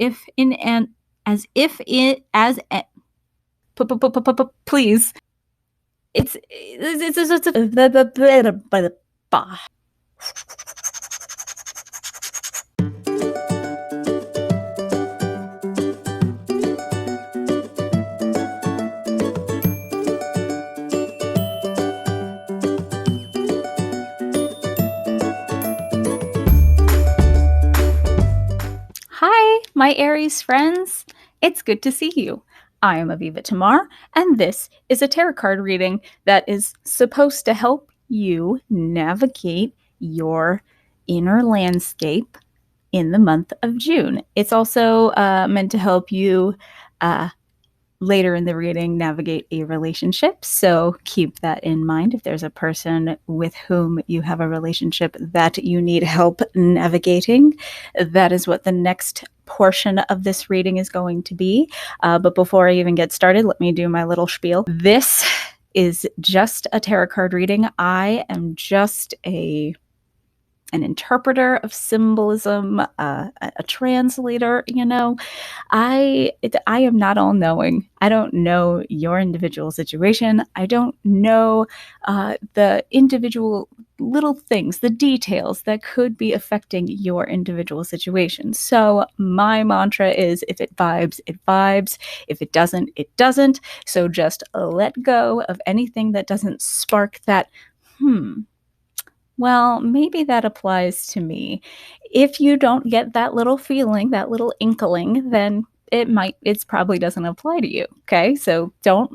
if in an as if it as a, please. It's Hi, my Aries friends. It's good to see you. I am Aviva Tamar, and this is a tarot card reading that is supposed to help you navigate your inner landscape in the month of June. It's also meant to help you later in the reading navigate a relationship. So keep that in mind. If there's a person with whom you have a relationship that you need help navigating, that is what the next portion of this reading is going to be. But before I even get started, let me do my little spiel. This is just a tarot card reading. I am just an interpreter of symbolism, a translator, I am not all knowing. I don't know your individual situation. I don't know the individual little things, the details that could be affecting your individual situation. So my mantra is, if it vibes, it vibes. If it doesn't, it doesn't. So just let go of anything that doesn't spark that, well, maybe that applies to me. If you don't get that little feeling, that little inkling, then it probably doesn't apply to you. Okay. So don't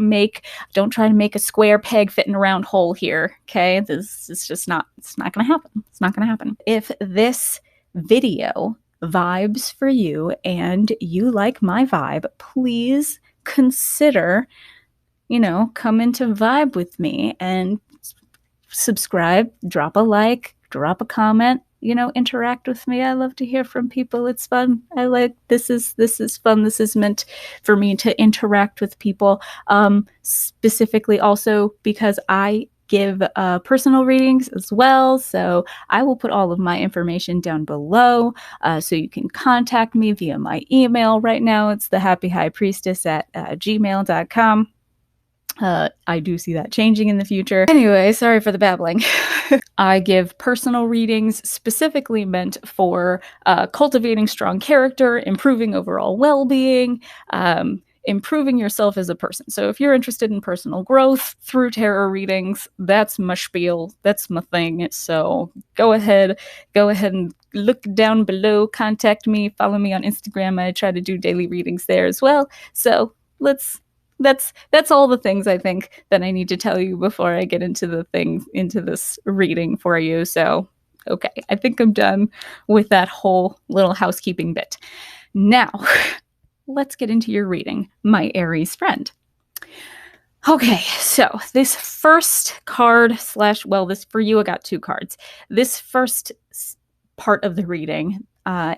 try to make a square peg fit in a round hole here. Okay. This is just it's not going to happen. It's not going to happen. If this video vibes for you and you like my vibe, please consider, coming to vibe with me and subscribe, drop a like, drop a comment, interact with me. I love to hear from people. It's fun. This is fun. This is meant for me to interact with people, specifically also because I give personal readings as well. So I will put all of my information down below, so you can contact me via my email. Right now it's thehappyhighpriestess@gmail.com. I do see that changing in the future. Anyway, sorry for the babbling. I give personal readings specifically meant for cultivating strong character, improving overall well-being, improving yourself as a person. So if you're interested in personal growth through tarot readings, that's my spiel. That's my thing. So go ahead and look down below, contact me, follow me on Instagram. I try to do daily readings there as well. So that's all the things I think that I need to tell you before I get into this reading for you. So, okay, I think I'm done with that whole little housekeeping bit. Now, let's get into your reading, my Aries friend. Okay, so this first card this for you, I got two cards. This first part of the reading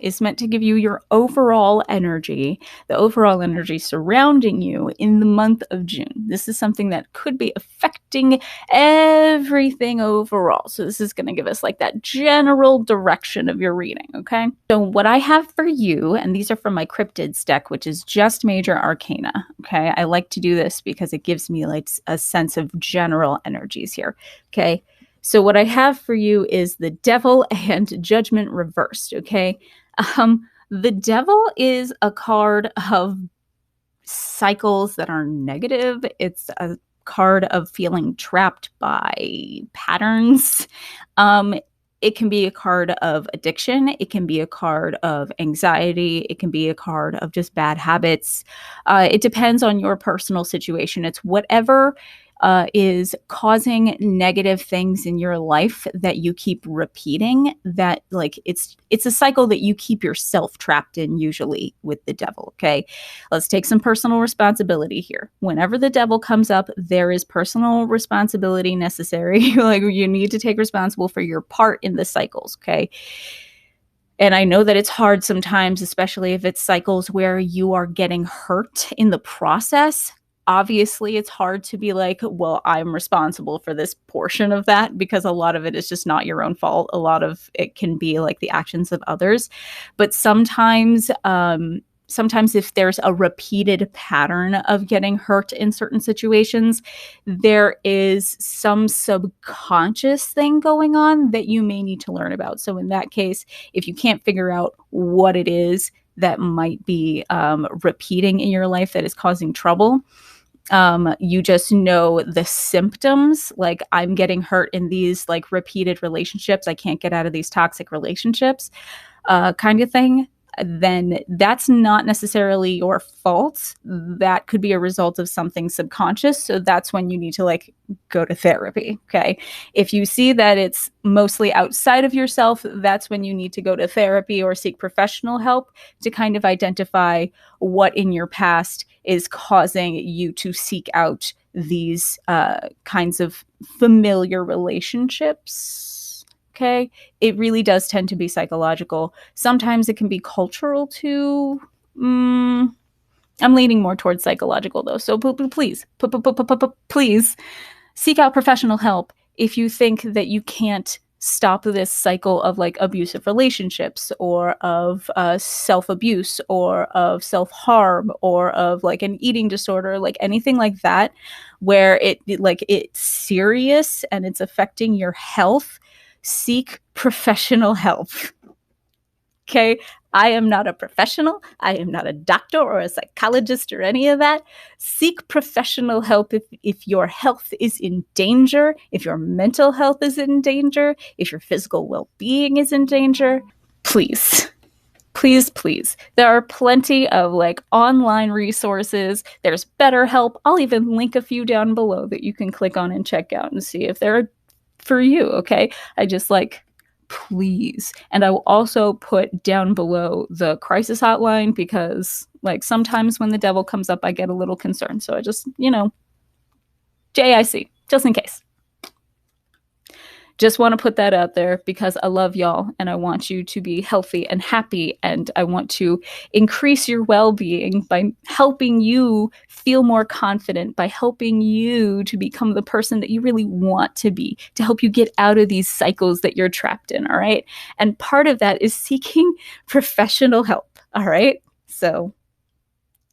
is meant to give you your overall energy, the overall energy surrounding you in the month of June. This is something that could be affecting everything overall. So this is going to give us like that general direction of your reading, okay? So what I have for you, and these are from my cryptids deck, which is just major arcana, okay? I like to do this because it gives me like a sense of general energies here, okay? So what I have for you is the Devil and Judgment reversed, okay? The Devil is a card of cycles that are negative. It's a card of feeling trapped by patterns. It can be a card of addiction. It can be a card of anxiety. It can be a card of just bad habits. It depends on your personal situation. It's whatever is causing negative things in your life that you keep repeating, that like it's a cycle that you keep yourself trapped in, usually with the Devil. Okay, let's take some personal responsibility here. Whenever the Devil comes up, there is personal responsibility necessary. Like you need to take responsible for your part in the cycles. Okay. And I know that it's hard sometimes, especially if it's cycles where you are getting hurt in the process. Obviously, it's hard to be like, well, I'm responsible for this portion of that, because a lot of it is just not your own fault. A lot of it can be like the actions of others. But sometimes sometimes if there's a repeated pattern of getting hurt in certain situations, there is some subconscious thing going on that you may need to learn about. So in that case, if you can't figure out what it is that might be repeating in your life that is causing trouble, you just know the symptoms, like I'm getting hurt in these like repeated relationships, I can't get out of these toxic relationships, kind of thing, then that's not necessarily your fault. That could be a result of something subconscious. So that's when you need to like go to therapy. Okay. If you see that it's mostly outside of yourself, that's when you need to go to therapy or seek professional help to kind of identify what in your past is causing you to seek out these kinds of familiar relationships. Okay. It really does tend to be psychological. Sometimes it can be cultural too. I'm leaning more towards psychological though. So please seek out professional help if you think that you can't stop this cycle of like abusive relationships or of self-abuse or of self-harm or of like an eating disorder, like anything like that, where it's serious and it's affecting your health. Seek professional help. Okay. I am not a professional. I am not a doctor or a psychologist or any of that. Seek professional help if your health is in danger, if your mental health is in danger, if your physical well-being is in danger. Please. Please, please. There are plenty of like online resources. There's BetterHelp. I'll even link a few down below that you can click on and check out and see if they're for you. Okay. I just like, please. And I will also put down below the crisis hotline because like sometimes when the devil comes up, I get a little concerned. So I just, JIC, just in case. Just want to put that out there because I love y'all and I want you to be healthy and happy, and I want to increase your well-being by helping you feel more confident, by helping you to become the person that you really want to be, to help you get out of these cycles that you're trapped in, all right? And part of that is seeking professional help, all right? So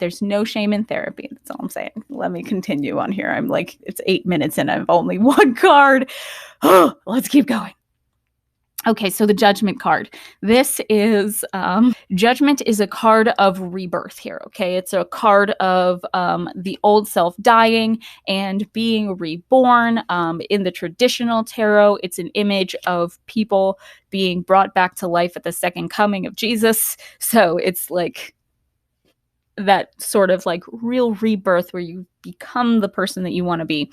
there's no shame in therapy. That's all I'm saying. Let me continue on here. I'm like, it's 8 minutes and I've only one card. Oh, let's keep going. Okay, so the Judgment card. This is, Judgment is a card of rebirth here, okay? It's a card of the old self dying and being reborn. In the traditional tarot, it's an image of people being brought back to life at the second coming of Jesus. So it's like that sort of like real rebirth where you become the person that you want to be.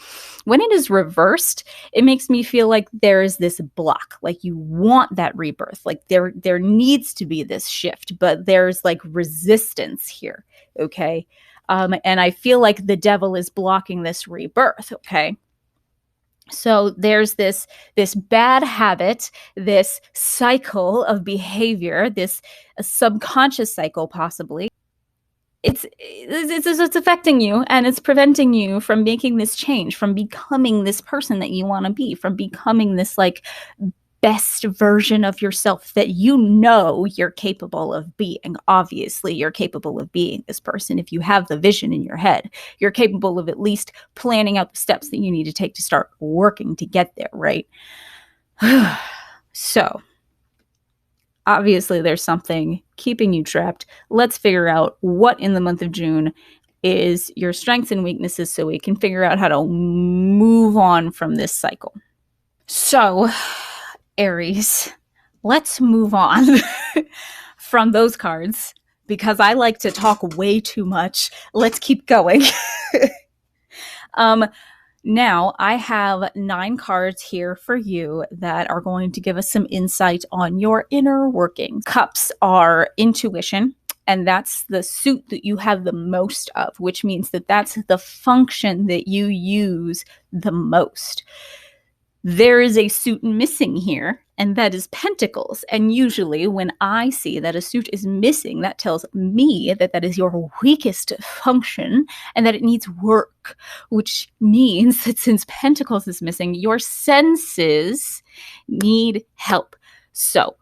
When it is reversed, it makes me feel like there is this block, like you want that rebirth, like there needs to be this shift, but there's like resistance here, okay? And I feel like the devil is blocking this rebirth, okay? So there's this bad habit, this cycle of behavior, this subconscious cycle possibly. It's affecting you, and it's preventing you from making this change, from becoming this person that you want to be, from becoming this like best version of yourself that you're capable of being. Obviously, you're capable of being this person. If you have the vision in your head, you're capable of at least planning out the steps that you need to take to start working to get there, right? So obviously there's something keeping you trapped. Let's figure out what in the month of June is your strengths and weaknesses so we can figure out how to move on from this cycle. So, Aries, let's move on from those cards because I like to talk way too much. Let's keep going. Now, I have 9 cards here for you that are going to give us some insight on your inner workings. Cups are intuition, and that's the suit that you have the most of, which means that that's the function that you use the most. There is a suit missing here, and that is Pentacles. And usually when I see that a suit is missing, that tells me that that is your weakest function and that it needs work, which means that since Pentacles is missing, your senses need help. So,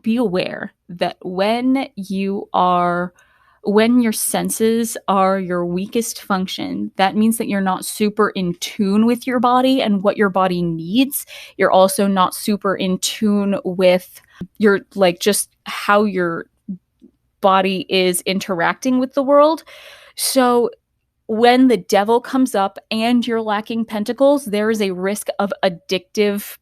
be aware that when your senses are your weakest function, that means that you're not super in tune with your body and what your body needs. You're also not super in tune with your, like, just how your body is interacting with the world. So when the devil comes up and you're lacking pentacles, there is a risk of addictive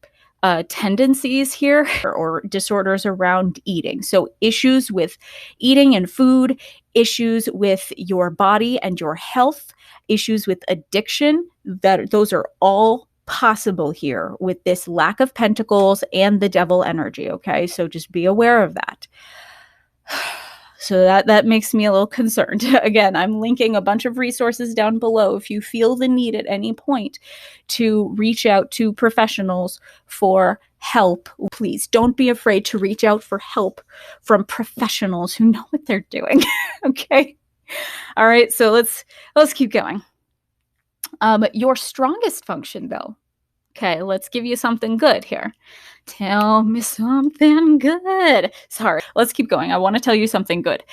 tendencies here, or disorders around eating. So issues with eating and food, issues with your body and your health, issues with addiction, those are all possible here with this lack of pentacles and the devil energy. Okay, so just be aware of that. So that makes me a little concerned. Again, I'm linking a bunch of resources down below if you feel the need at any point to reach out to professionals for help. Please don't be afraid to reach out for help from professionals who know what they're doing. Okay? All right, so let's keep going. Your strongest function, though. Okay, let's give you something good here. Tell me something good. Sorry, let's keep going. I want to tell you something good.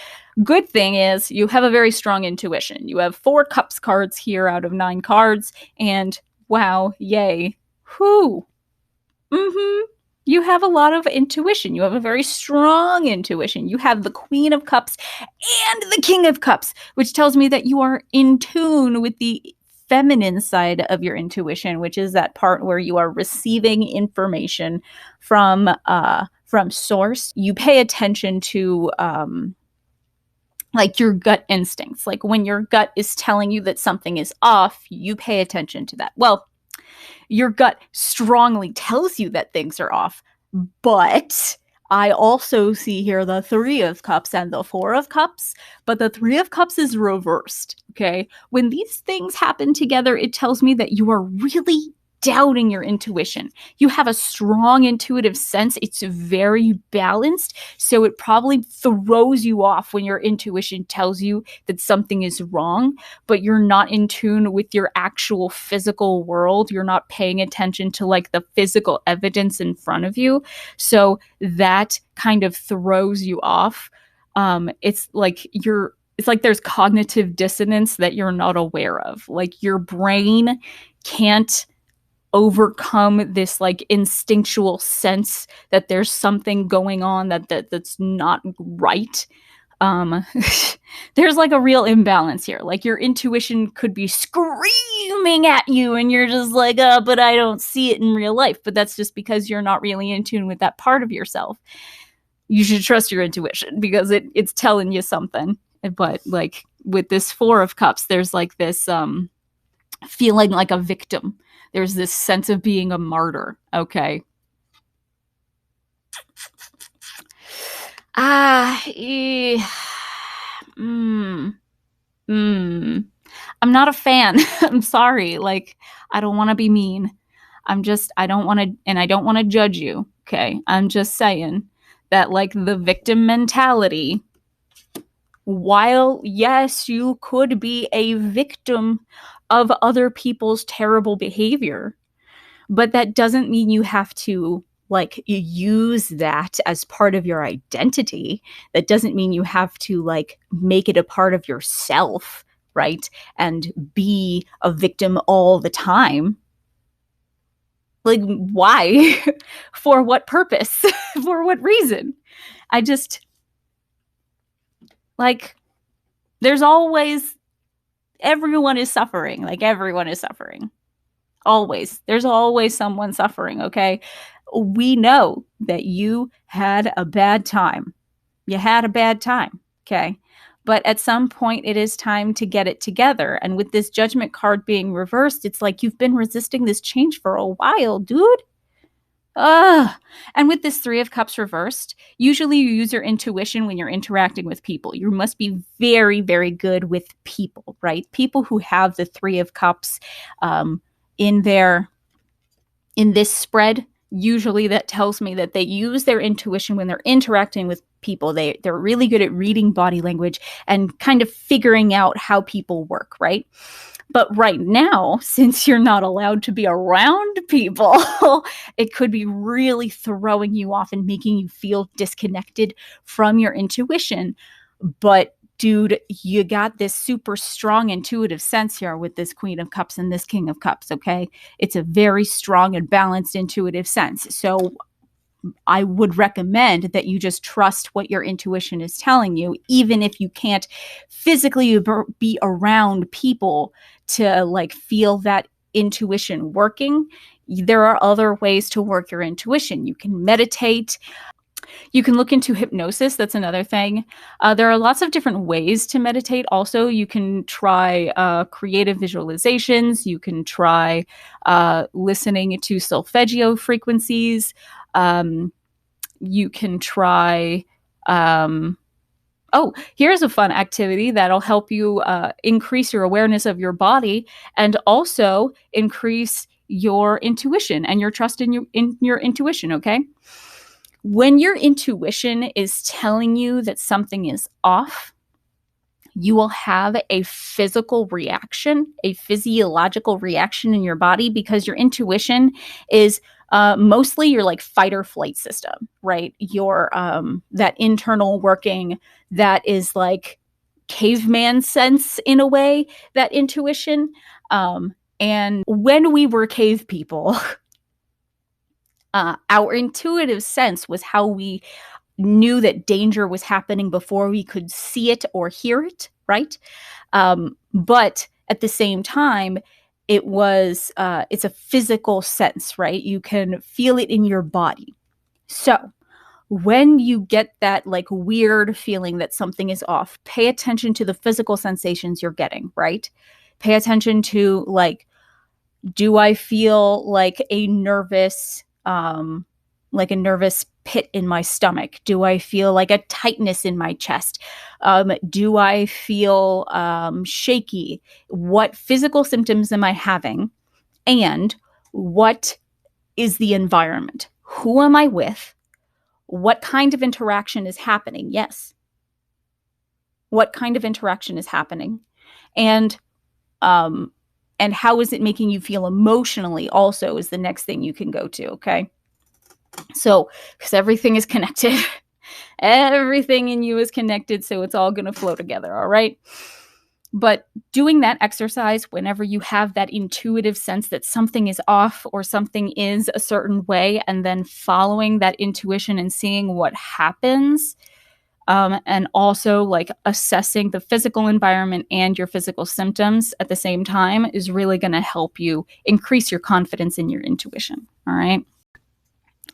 Good thing is you have a very strong intuition. You have 4 cups cards here out of 9 cards, and wow, yay. Whoo. You have a lot of intuition. You have a very strong intuition. You have the Queen of Cups and the King of Cups, which tells me that you are in tune with the feminine side of your intuition, which is that part where you are receiving information from source. You pay attention to like your gut instincts. Like when your gut is telling you that something is off, you pay attention to that. Well, your gut strongly tells you that things are off, but I also see here the 3 of Cups and the 4 of Cups, but the 3 of Cups is reversed, okay? When these things happen together, it tells me that you are really doubting your intuition. You have a strong intuitive sense. It's very balanced, so it probably throws you off when your intuition tells you that something is wrong, but you're not in tune with your actual physical world. You're not paying attention to like the physical evidence in front of you. So that kind of throws you off. It's like there's cognitive dissonance that you're not aware of. Like your brain can't overcome this like instinctual sense that there's something going on that's not right. There's like a real imbalance here. Like your intuition could be screaming at you and you're just like, but I don't see it in real life. But that's just because you're not really in tune with that part of yourself. You should trust your intuition because it's telling you something. But like with this 4 of Cups, there's like this feeling like a victim. There's this sense of being a martyr, okay? I'm not a fan. I'm sorry. Like, I don't want to be mean. I don't want to judge you, okay? I'm just saying that, like, the victim mentality, while, yes, you could be a victim of other people's terrible behavior, but that doesn't mean you have to like use that as part of your identity. That doesn't mean you have to like make it a part of yourself, right? And be a victim all the time. Like, why? For what purpose? For what reason? I just like, there's always, everyone is suffering. Like, everyone is suffering. Always. There's always someone suffering, okay? We know that you had a bad time. You had a bad time, okay? But at some point, it is time to get it together. And with this Judgment card being reversed, it's like you've been resisting this change for a while, dude. And with this 3 of Cups reversed, usually you use your intuition when you're interacting with people. You must be very, very good with people, right? People who have the 3 of Cups in this spread, usually that tells me that they use their intuition when they're interacting with people. They're really good at reading body language and kind of figuring out how people work, right? But right now, since you're not allowed to be around people, it could be really throwing you off and making you feel disconnected from your intuition. But dude, you got this super strong intuitive sense here with this Queen of Cups and this King of Cups, okay? It's a very strong and balanced intuitive sense. So I would recommend that you just trust what your intuition is telling you, even if you can't physically be around people to like feel that intuition working. There are other ways to work your intuition. You can meditate. You can look into hypnosis. That's another thing. There are lots of different ways to meditate. Also, you can try creative visualizations. You can try listening to solfeggio frequencies. You can try. Oh, here's a fun activity that'll help you increase your awareness of your body and also increase your intuition and your trust in your intuition, okay? When your intuition is telling you that something is off, you will have a physical reaction, a physiological reaction in your body because your intuition is mostly your like fight or flight system, right? Your that internal working that is like caveman sense in a way, that intuition. And when we were cave people, our intuitive sense was how we knew that danger was happening before we could see it or hear it, right? But at the same time, it's a physical sense, right? You can feel it in your body. So when you get that like weird feeling that something is off, pay attention to the physical sensations you're getting, right? Pay attention to like, do I feel like a nervous pit in my stomach? Do I feel like a tightness in my chest? Do I feel shaky? What physical symptoms am I having? And what is the environment? Who am I with? What kind of interaction is happening? Yes. What kind of interaction is happening? And how is it making you feel emotionally also is the next thing you can go to, okay? So, because everything is connected. Everything in you is connected, so it's all going to flow together, all right? But doing that exercise whenever you have that intuitive sense that something is off or something is a certain way, and then following that intuition and seeing what happens, and also like assessing the physical environment and your physical symptoms at the same time is really going to help you increase your confidence in your intuition, all right?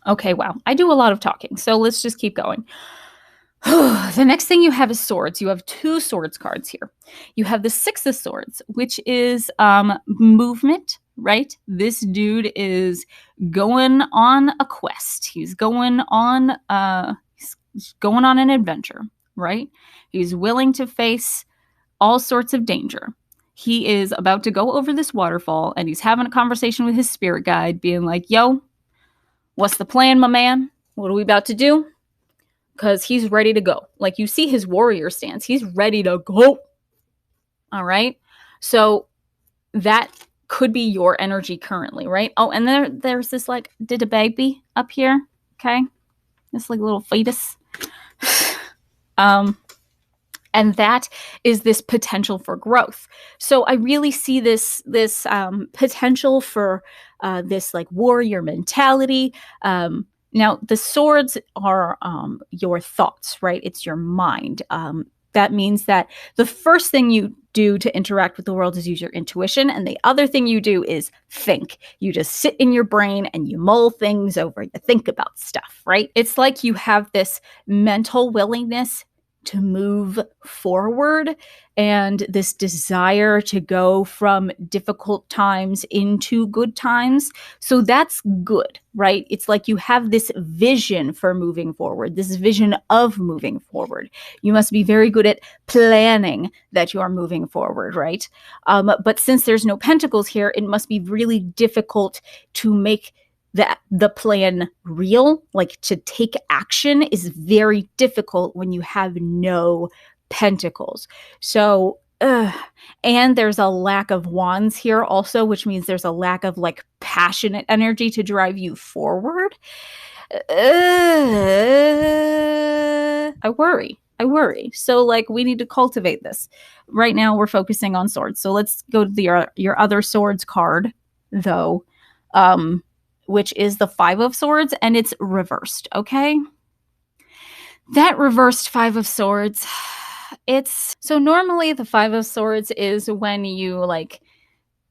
Okay, wow. I do a lot of talking, so let's just keep going. The next thing you have is swords. You have 2 swords cards here. You have the 6 of swords, which is movement, right? This dude is going on a quest. He's going on an adventure, right? He's willing to face all sorts of danger. He is about to go over this waterfall, and he's having a conversation with his spirit guide, being like, yo, what's the plan, my man? What are we about to do? Because he's ready to go. Like, you see his warrior stance. He's ready to go. All right? So that could be your energy currently, right? Oh, and there's this, like, did a baby up here, okay? This, like, little fetus. And that is this potential for growth. So I really see this potential for this like warrior mentality. Now the swords are your thoughts, right? It's your mind. That means that the first thing you do to interact with the world is use your intuition, and the other thing you do is think. You just sit in your brain and you mull things over. You think about stuff, right? It's like you have this mental willingness to move forward and this desire to go from difficult times into good times. So that's good, right? It's like you have this vision for moving forward, this vision of moving forward. You must be very good at planning that you are moving forward, right? But since there's no pentacles here, it must be really difficult to make the plan real. Like, to take action is very difficult when you have no pentacles. So And there's a lack of wands here also, which means there's a lack of like passionate energy to drive you forward. I worry. So like we need to cultivate this. Right now we're focusing on swords. So let's go to your other swords card though, which is the 5 of swords, and it's reversed. Okay. That reversed 5 of swords, so normally the 5 of swords is when you like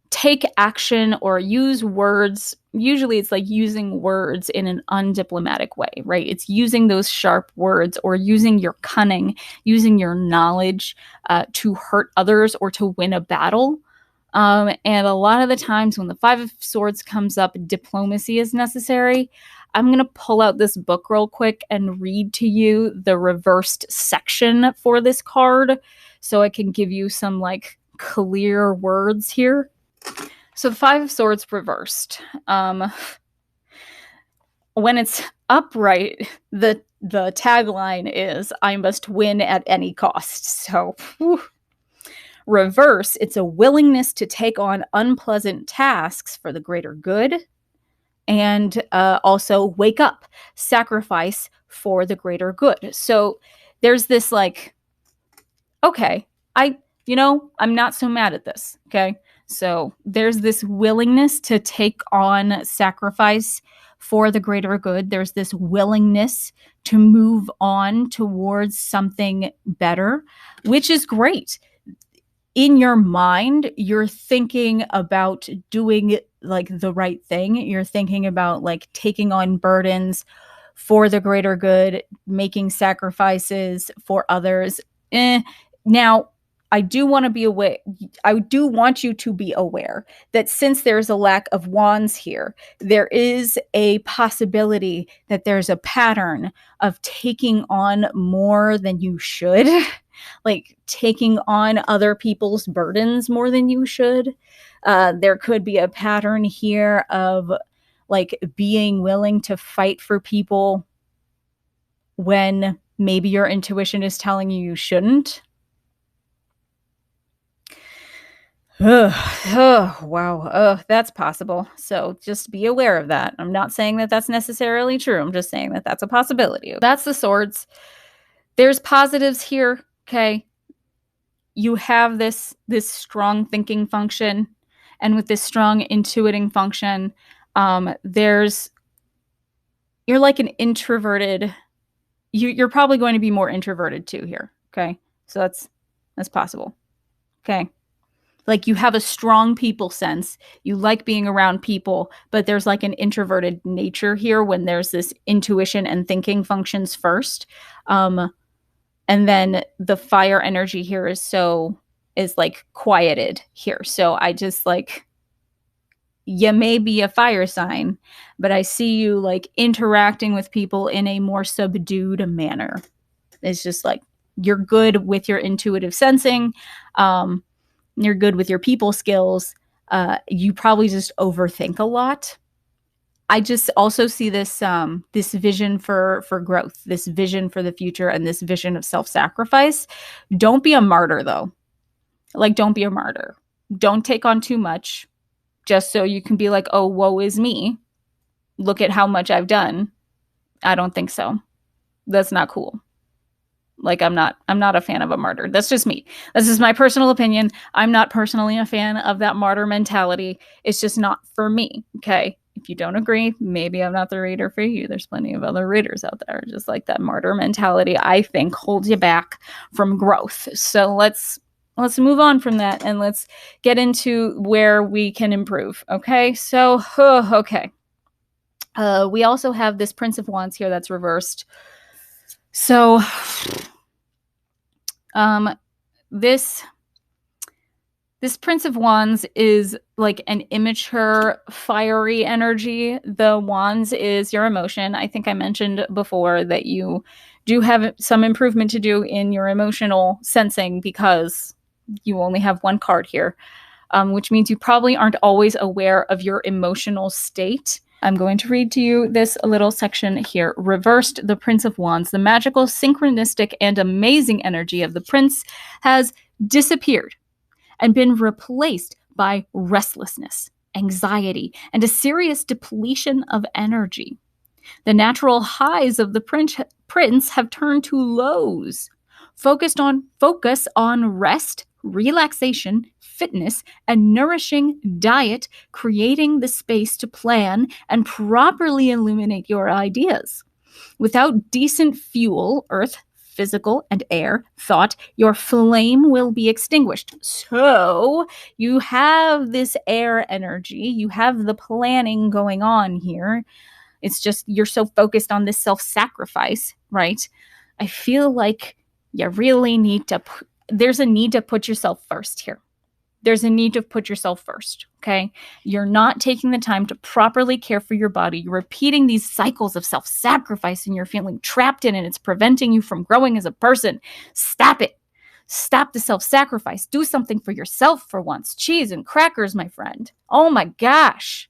take action or use words. Usually it's like using words in an undiplomatic way, right? It's using those sharp words or using your cunning, using your knowledge to hurt others or to win a battle. And a lot of the times when the 5 of swords comes up, diplomacy is necessary. I'm going to pull out this book real quick and read to you the reversed section for this card so I can give you some like clear words here. So the 5 of swords reversed. When it's upright, the tagline is, I must win at any cost. So whew. Reverse, it's a willingness to take on unpleasant tasks for the greater good. And also wake up, sacrifice for the greater good. So there's this like, okay, I'm not so mad at this. Okay. So there's this willingness to take on sacrifice for the greater good. There's this willingness to move on towards something better, which is great. In your mind, you're thinking about doing like the right thing. You're thinking about like taking on burdens for the greater good, making sacrifices for others. Now, I do want to be aware. I do want you to be aware that since there's a lack of wands here, there is a possibility that there's a pattern of taking on more than you should, like taking on other people's burdens more than you should. There could be a pattern here of like being willing to fight for people when maybe your intuition is telling you shouldn't. Wow. That's possible. So just be aware of that. I'm not saying that that's necessarily true. I'm just saying that that's a possibility. That's the swords. There's positives here. Okay. You have this strong thinking function, and with this strong intuiting function, you're like an introverted. You're probably going to be more introverted too here. Okay. So that's possible. Okay. Like you have a strong people sense. You like being around people, but there's like an introverted nature here when there's this intuition and thinking functions first. And then the fire energy here is like quieted here. So I just like, you may be a fire sign, but I see you like interacting with people in a more subdued manner. It's just like, you're good with your intuitive sensing. You're good with your people skills. You probably just overthink a lot. I just also see this vision for growth, this vision for the future, and this vision of self-sacrifice. Don't be a martyr, though. Like, don't be a martyr. Don't take on too much just so you can be like, oh, woe is me. Look at how much I've done. I don't think so. That's not cool. Like, I'm not a fan of a martyr. That's just me. That's just my personal opinion. I'm not personally a fan of that martyr mentality. It's just not for me. Okay. If you don't agree, maybe I'm not the reader for you. There's plenty of other readers out there. Just like that martyr mentality, I think, holds you back from growth. So let's move on from that and let's get into where we can improve. Okay. So, okay. We also have this Prince of Wands here that's reversed. So, this Prince of Wands is like an immature, fiery energy. The Wands is your emotion. I think I mentioned before that you do have some improvement to do in your emotional sensing because you only have one card here, which means you probably aren't always aware of your emotional state. I'm going to read to you this little section here. Reversed, the Prince of Wands. The magical, synchronistic, and amazing energy of the Prince has disappeared. and been replaced by restlessness, anxiety, and a serious depletion of energy. The natural highs of the prince have turned to lows. Focus on rest, relaxation, fitness, and nourishing diet, creating the space to plan and properly illuminate your ideas. Without decent fuel, earth, physical, and air, thought, your flame will be extinguished. So you have this air energy, you have the planning going on here. It's just you're so focused on this self-sacrifice, right? I feel like you really need to, there's a need to put yourself first here. There's a need to put yourself first, okay? You're not taking the time to properly care for your body. You're repeating these cycles of self-sacrifice and you're feeling trapped in it. It's preventing you from growing as a person. Stop it. Stop the self-sacrifice. Do something for yourself for once. Cheese and crackers, my friend. Oh my gosh.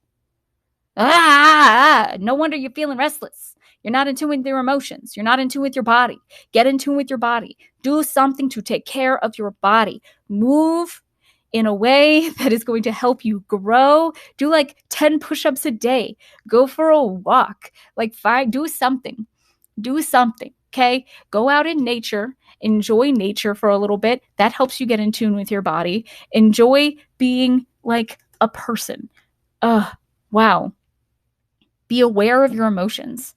No wonder you're feeling restless. You're not in tune with your emotions. You're not in tune with your body. Get in tune with your body. Do something to take care of your body. Move in a way that is going to help you grow. Do like 10 push-ups a day. Go for a walk. Do something. Do something, okay? Go out in nature. Enjoy nature for a little bit. That helps you get in tune with your body. Enjoy being like a person. Wow. Be aware of your emotions.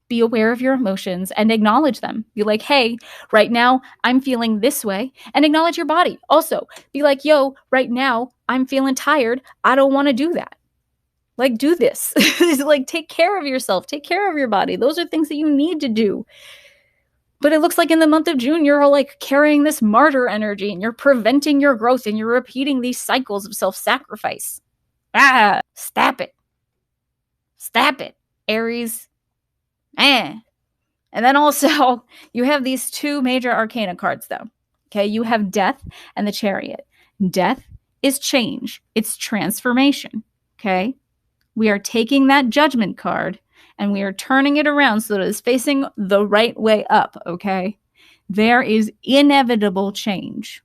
Be aware of your emotions and acknowledge them. Be like, hey, right now I'm feeling this way, and acknowledge your body. Also, be like, yo, right now I'm feeling tired. I don't want to do that. Do this. Take care of yourself. Take care of your body. Those are things that you need to do. But it looks like in the month of June, you're all carrying this martyr energy and you're preventing your growth and you're repeating these cycles of self-sacrifice. Stop it. Stop it, Aries. And then also, you have these two major arcana cards, though. Okay, you have Death and the Chariot. Death is change. It's transformation. Okay? We are taking that Judgment card and we are turning it around so that it's facing the right way up, okay? There is inevitable change.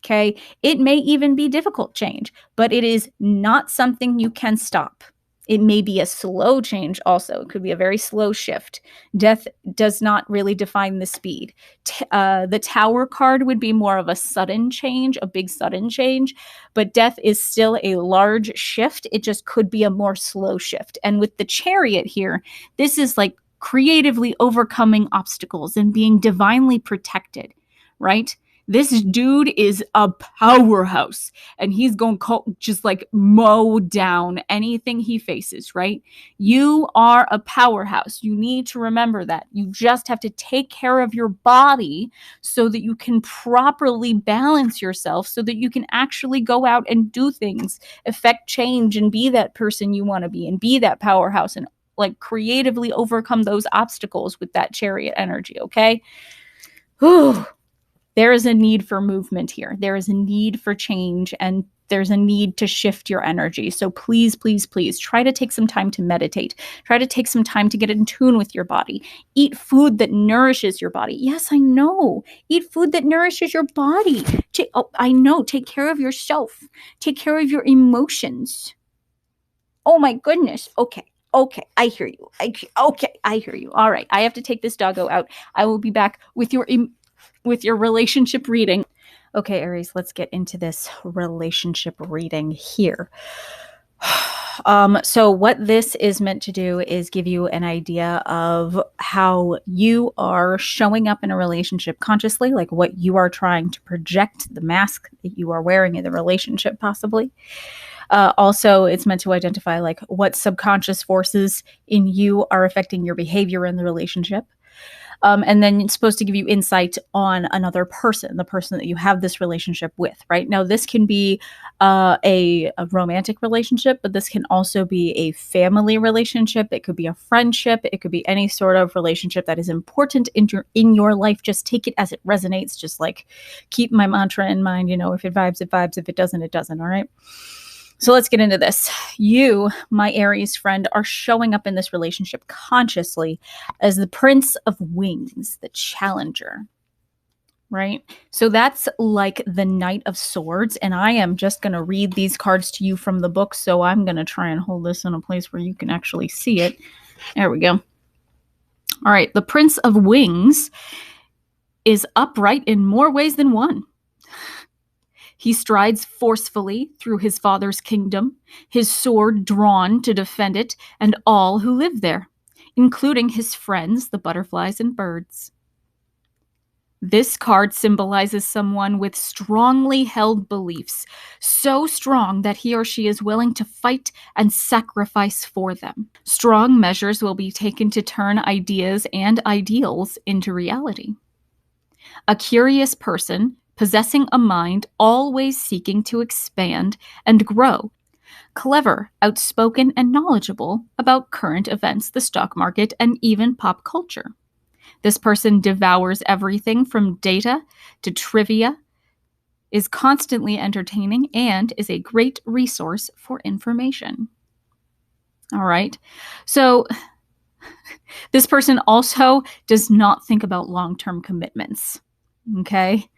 Okay? It may even be difficult change, but it is not something you can stop. It may be a slow change also. It could be a very slow shift. Death does not really define the speed. The Tower card would be more of a sudden change, a big sudden change, but death is still a large shift. It just could be a more slow shift. And with the Chariot here, this is creatively overcoming obstacles and being divinely protected, right? This dude is a powerhouse and he's going to just mow down anything he faces, right? You are a powerhouse. You need to remember that. You just have to take care of your body so that you can properly balance yourself so that you can actually go out and do things, affect change, and be that person you want to be and be that powerhouse and creatively overcome those obstacles with that Chariot energy, okay? Whew. There is a need for movement here. There is a need for change, and there's a need to shift your energy. So please, please, please try to take some time to meditate. Try to take some time to get in tune with your body. Eat food that nourishes your body. Yes, I know. Eat food that nourishes your body. I know. Take care of yourself. Take care of your emotions. Oh my goodness. Okay, I hear you. I hear you. All right, I have to take this doggo out. I will be back with your relationship reading. Okay, Aries, let's get into this relationship reading here. So what this is meant to do is give you an idea of how you are showing up in a relationship consciously, what you are trying to project, the mask that you are wearing in the relationship possibly. Also, it's meant to identify what subconscious forces in you are affecting your behavior in the relationship. And then it's supposed to give you insight on another person, the person that you have this relationship with, right? Now, this can be a romantic relationship, but this can also be a family relationship. It could be a friendship. It could be any sort of relationship that is important in your life. Just take it as it resonates. Just keep my mantra in mind. If it vibes, it vibes. If it doesn't, it doesn't. All right. So let's get into this. You, my Aries friend, are showing up in this relationship consciously as the Prince of Wings, the challenger, right? So that's like the Knight of Swords. And I am just going to read these cards to you from the book. So I'm going to try and hold this in a place where you can actually see it. There we go. All right. The Prince of Wings is upright in more ways than one. He strides forcefully through his father's kingdom, his sword drawn to defend it and all who live there, including his friends, the butterflies and birds. This card symbolizes someone with strongly held beliefs, so strong that he or she is willing to fight and sacrifice for them. Strong measures will be taken to turn ideas and ideals into reality. A curious person, possessing a mind always seeking to expand and grow. Clever, outspoken, and knowledgeable about current events, the stock market, and even pop culture. This person devours everything from data to trivia, is constantly entertaining, and is a great resource for information. All right. So this person also does not think about long-term commitments. Okay.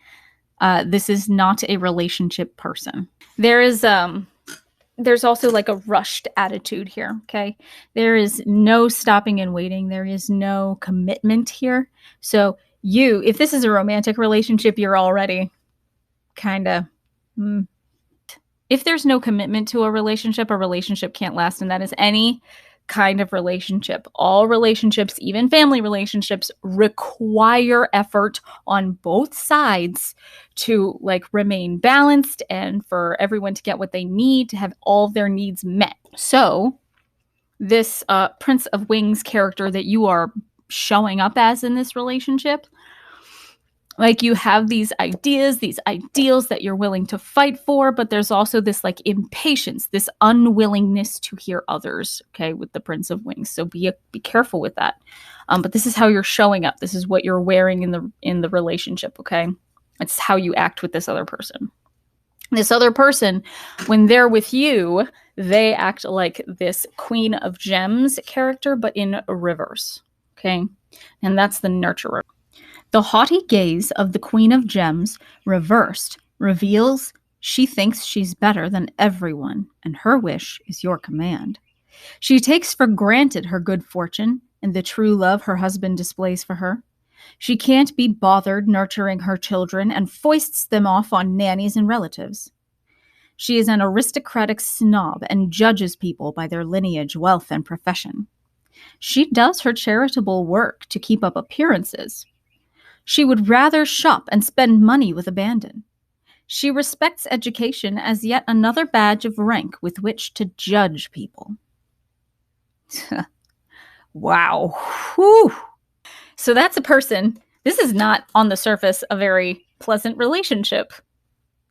This is not a relationship person. There's also like a rushed attitude here, okay? There is no stopping and waiting. There is no commitment here. So if this is a romantic relationship, you're already kind of... If there's no commitment to a relationship can't last, and that is any kind of relationship. All relationships, even family relationships, require effort on both sides to like remain balanced and for everyone to get what they need, to have all of their needs met. So this Prince of Wings character that you are showing up as in this relationship, like you have these ideas, these ideals that you're willing to fight for, but there's also this like impatience, this unwillingness to hear others, okay, with the Prince of Wings. So be careful with that. But this is how you're showing up. This is what you're wearing in the relationship, okay? It's how you act with this other person. This other person, when they're with you, they act like this Queen of Gems character, but in reverse, okay? And that's the nurturer. The haughty gaze of the Queen of Gems, reversed, reveals she thinks she's better than everyone, and her wish is your command. She takes for granted her good fortune and the true love her husband displays for her. She can't be bothered nurturing her children and foists them off on nannies and relatives. She is an aristocratic snob and judges people by their lineage, wealth, and profession. She does her charitable work to keep up appearances. She would rather shop and spend money with abandon. She respects education as yet another badge of rank with which to judge people. Wow. Whew. So that's a person. This is not on the surface a very pleasant relationship.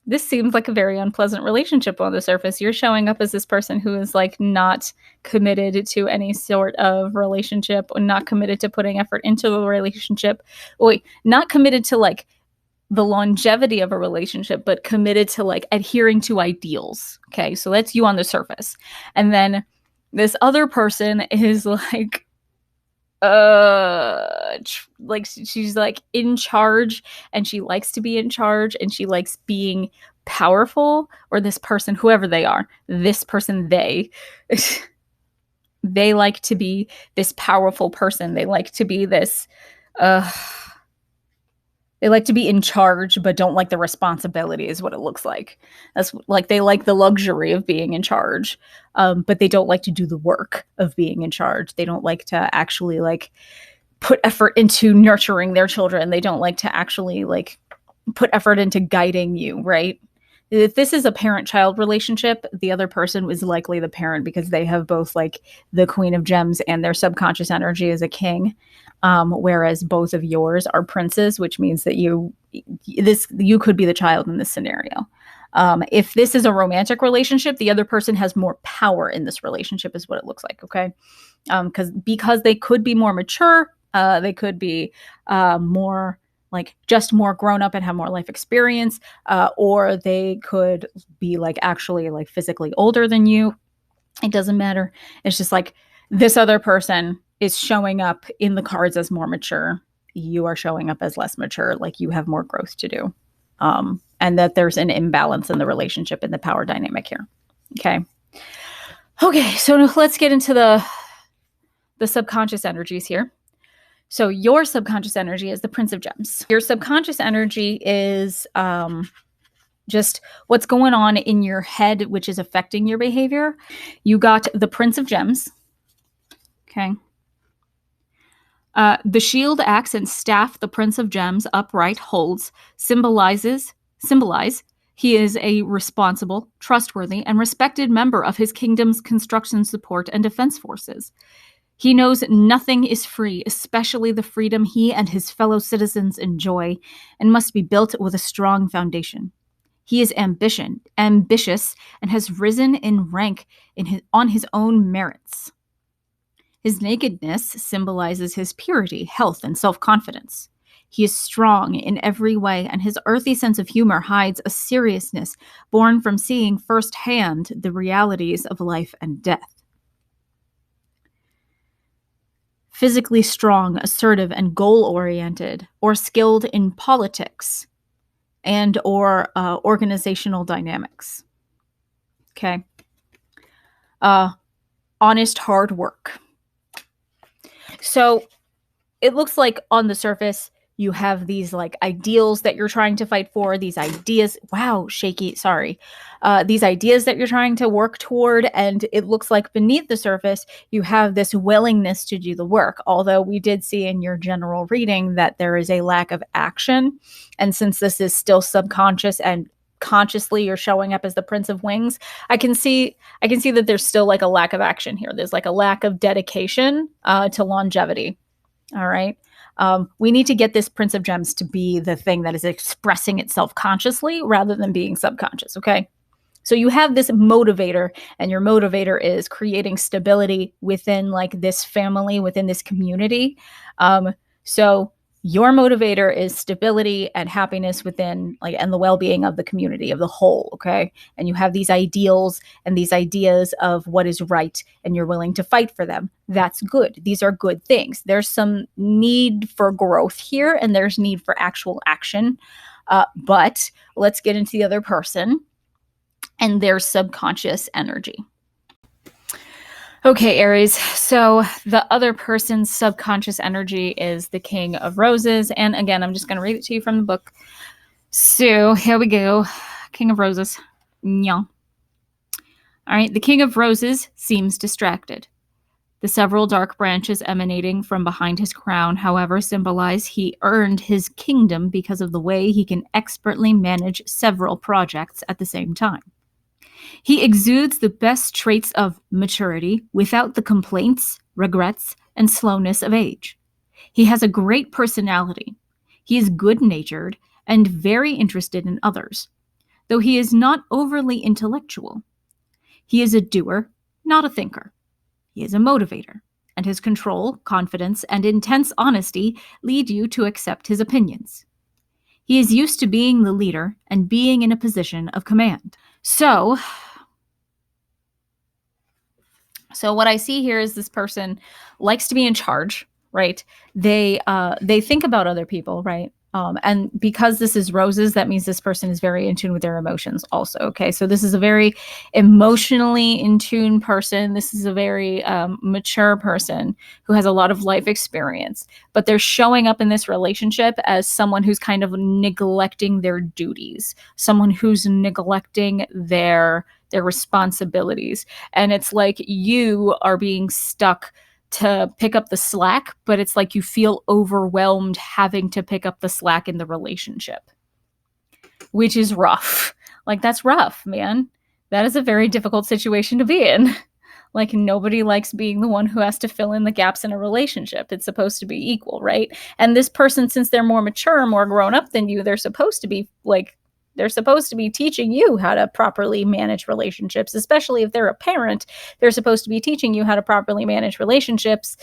This seems like a very unpleasant relationship on the surface. You're showing up as this person who is like not committed to any sort of relationship, or not committed to putting effort into the relationship. Wait, not committed to like the longevity of a relationship, but committed to like adhering to ideals. Okay, so that's you on the surface. And then this other person is like she's like in charge, and she likes to be in charge, and she likes being powerful. Or this person, whoever they are, this person, they like to be this powerful person. They like to be this they like to be in charge, but don't like the responsibility, is what it looks like. That's like they like the luxury of being in charge, but they don't like to do the work of being in charge. They don't like to actually like put effort into nurturing their children. They don't like to actually like put effort into guiding you, right? If this is a parent-child relationship, the other person is likely the parent, because they have both like the Queen of Gems and their subconscious energy is a king. Whereas both of yours are princes, which means that you could be the child in this scenario. If this is a romantic relationship, the other person has more power in this relationship, is what it looks like, okay? Because they could be more mature, they could be more like just more grown up and have more life experience, or they could be like actually like physically older than you. It doesn't matter. It's just like this other person is showing up in the cards as more mature, you are showing up as less mature, like you have more growth to do. And that there's an imbalance in the relationship and the power dynamic here. Okay, so let's get into the subconscious energies here. So your subconscious energy is the Prince of Gems. Your subconscious energy is just what's going on in your head, which is affecting your behavior. You got the Prince of Gems. Okay. The shield, axe, and staff the Prince of Gems upright holds symbolize he is a responsible, trustworthy, and respected member of his kingdom's construction support and defense forces. He knows nothing is free, especially the freedom he and his fellow citizens enjoy, and must be built with a strong foundation. He is ambitious, and has risen in rank on his own merits. His nakedness symbolizes his purity, health, and self-confidence. He is strong in every way, and his earthy sense of humor hides a seriousness born from seeing firsthand the realities of life and death. Physically strong, assertive, and goal-oriented, or skilled in politics and or organizational dynamics. Okay. Honest, hard work. So it looks like on the surface, you have these like ideals that you're trying to fight for, these ideas. Wow, shaky, sorry. These ideas that you're trying to work toward. And it looks like beneath the surface, you have this willingness to do the work. Although we did see in your general reading that there is a lack of action. And since this is still subconscious and consciously you're showing up as the Prince of Wings, I can see that there's still like a lack of action here. There's like a lack of dedication to longevity. All right. We need to get this Prince of Gems to be the thing that is expressing itself consciously rather than being subconscious. Okay. So you have this motivator, and your motivator is creating stability within like this family, within this community. So your motivator is stability and happiness within like, and the well-being of the community, of the whole. Okay. And you have these ideals and these ideas of what is right, and you're willing to fight for them. That's good. These are good things. There's some need for growth here, and there's need for actual action. But let's get into the other person and their subconscious energy. Okay, Aries. So the other person's subconscious energy is the King of Roses. And again, I'm just going to read it to you from the book. So here we go. King of Roses. Yeah. All right. The King of Roses seems distracted. The several dark branches emanating from behind his crown, however, symbolize he earned his kingdom because of the way he can expertly manage several projects at the same time. He exudes the best traits of maturity without the complaints, regrets, and slowness of age. He has a great personality. He is good-natured and very interested in others, though he is not overly intellectual. He is a doer, not a thinker. He is a motivator, and his control, confidence, and intense honesty lead you to accept his opinions. He is used to being the leader and being in a position of command. So what I see here is this person likes to be in charge, right? They think about other people, right? And because this is roses, that means this person is very in tune with their emotions also, okay? So this is a very emotionally in tune person. This is a very mature person who has a lot of life experience, but they're showing up in this relationship as someone who's kind of neglecting their duties, someone who's neglecting their responsibilities. And it's like you are being stuck to pick up the slack, but it's like you feel overwhelmed having to pick up the slack in the relationship, which is rough. Like, that's rough, man. That is a very difficult situation to be in. Like, nobody likes being the one who has to fill in the gaps in a relationship. It's supposed to be equal, right? And this person, since they're more mature, more grown up than you, they're supposed to be teaching you how to properly manage relationships, especially if they're a parent. They're supposed to be teaching you how to properly manage relationships.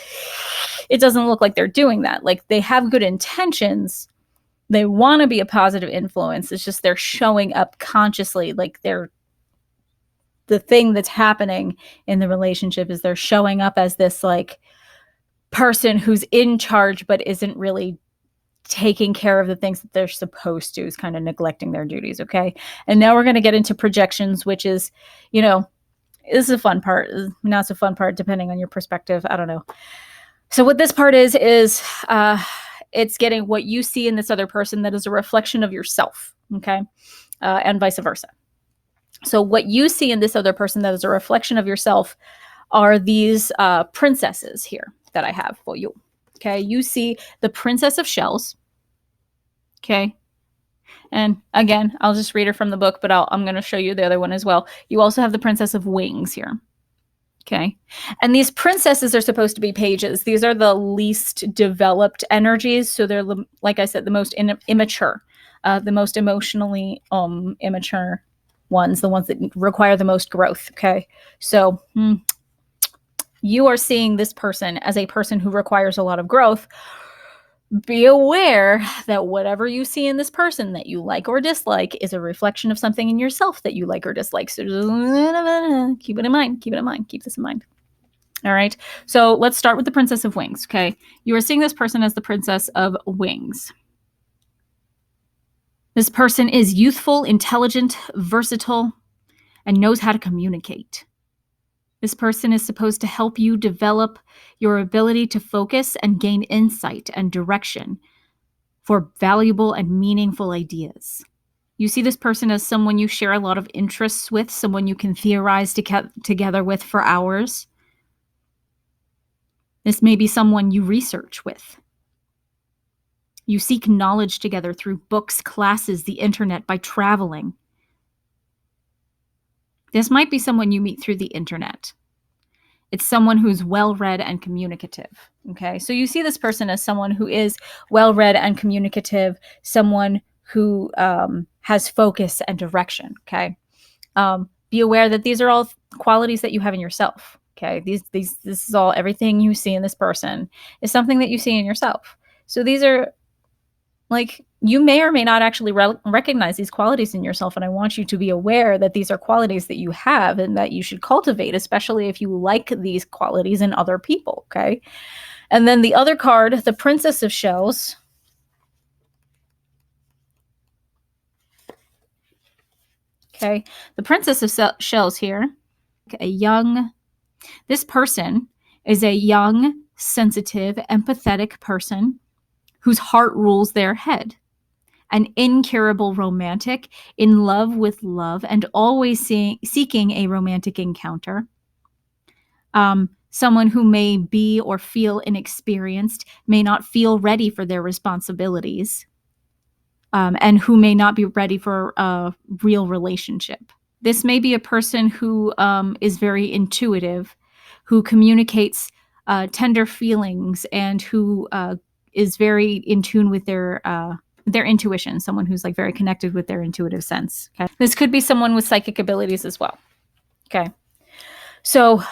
It doesn't look like they're doing that. Like, they have good intentions. They want to be a positive influence. It's just they're showing up consciously. Like, the thing that's happening in the relationship is they're showing up as this like person who's in charge but isn't really taking care of the things that they're supposed to, is kind of neglecting their duties. Okay. And now we're going to get into projections, which is, this is a fun part, not so fun part, depending on your perspective. I don't know. So what this part is it's getting what you see in this other person that is a reflection of yourself. Okay. And vice versa. So what you see in this other person that is a reflection of yourself are these princesses here that I have for you. Okay. You see the Princess of Shells. Okay. And again, I'll just read her from the book, but I'm going to show you the other one as well. You also have the Princess of Wings here. Okay. And these princesses are supposed to be pages. These are the least developed energies. So they're, like I said, the most immature, the most emotionally immature ones, the ones that require the most growth. Okay. So you are seeing this person as a person who requires a lot of growth. Be aware that whatever you see in this person that you like or dislike is a reflection of something in yourself that you like or dislike. So just keep it in mind. Keep it in mind. Keep this in mind. All right. So let's start with the Princess of Wings. Okay. You are seeing this person as the Princess of Wings. This person is youthful, intelligent, versatile, and knows how to communicate. This person is supposed to help you develop your ability to focus and gain insight and direction for valuable and meaningful ideas. You see this person as someone you share a lot of interests with, someone you can theorize together with for hours. This may be someone you research with. You seek knowledge together through books, classes, the internet, by traveling. This might be someone you meet through the internet. It's someone who's well-read and communicative. Okay, so you see this person as someone who is well-read and communicative, someone who has focus and direction. Okay, be aware that these are all qualities that you have in yourself. Okay, this is all, everything you see in this person is something that you see in yourself. So these are, like, you may or may not actually recognize these qualities in yourself. And I want you to be aware that these are qualities that you have and that you should cultivate, especially if you like these qualities in other people. Okay. And then the other card, the Princess of Shells. Okay. The Princess of Shells here, this person is a young, sensitive, empathetic person whose heart rules their head. An incurable romantic, in love with love, and always seeking a romantic encounter. Someone who may be or feel inexperienced, may not feel ready for their responsibilities, and who may not be ready for a real relationship. This may be a person who is very intuitive, who communicates tender feelings, and who is very in tune with their intuition, someone who's like very connected with their intuitive sense. Okay. This could be someone with psychic abilities as well. Okay. So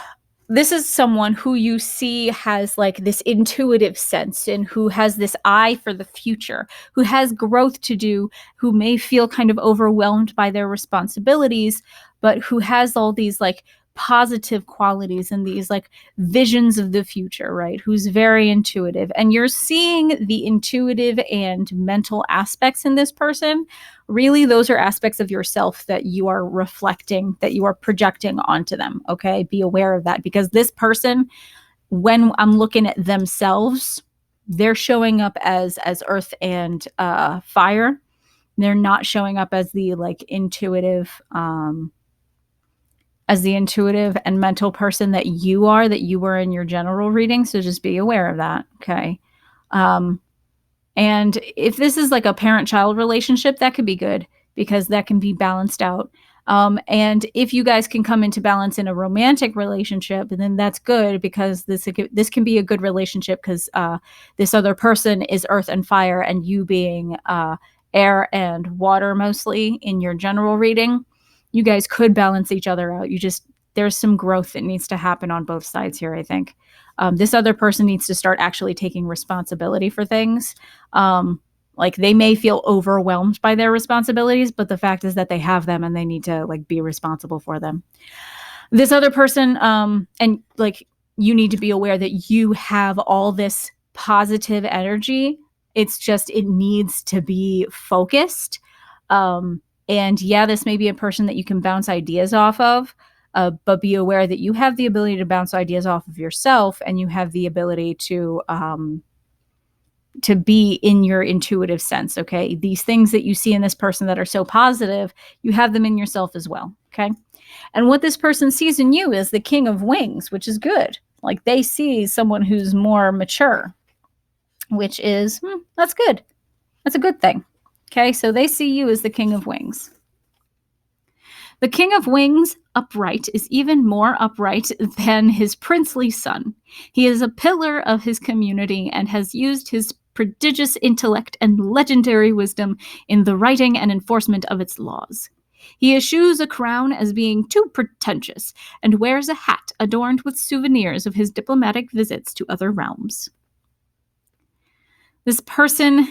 this is someone who you see has like this intuitive sense and who has this eye for the future, who has growth to do, who may feel kind of overwhelmed by their responsibilities, but who has all these like positive qualities and these like visions of the future, right? Who's very intuitive. And you're seeing the intuitive and mental aspects in this person. Really, those are aspects of yourself that you are reflecting, that you are projecting onto them. Okay, be aware of that, because this person, when I'm looking at themselves, they're showing up as earth and fire. They're not showing up as the like intuitive and mental person that you were in your general reading. So just be aware of that. Okay. And if this is like a parent-child relationship, that could be good because that can be balanced out. And if you guys can come into balance in a romantic relationship, then that's good, because this can be a good relationship because this other person is earth and fire, and you being air and water mostly in your general reading. You guys could balance each other out. There's some growth that needs to happen on both sides here, I think. This other person needs to start actually taking responsibility for things. Like they may feel overwhelmed by their responsibilities, but the fact is that they have them and they need to like be responsible for them. This other person, and like you need to be aware that you have all this positive energy It's just, it needs to be focused. And yeah, this may be a person that you can bounce ideas off of, but be aware that you have the ability to bounce ideas off of yourself, and you have the ability to be in your intuitive sense. Okay. These things that you see in this person that are so positive, you have them in yourself as well. Okay. And what this person sees in you is the King of Wings, which is good. Like, they see someone who's more mature, which is, that's good. That's a good thing. Okay. So they see you as the King of Wings. The King of Wings, upright, is even more upright than his princely son. He is a pillar of his community and has used his prodigious intellect and legendary wisdom in the writing and enforcement of its laws. He eschews a crown as being too pretentious and wears a hat adorned with souvenirs of his diplomatic visits to other realms. This person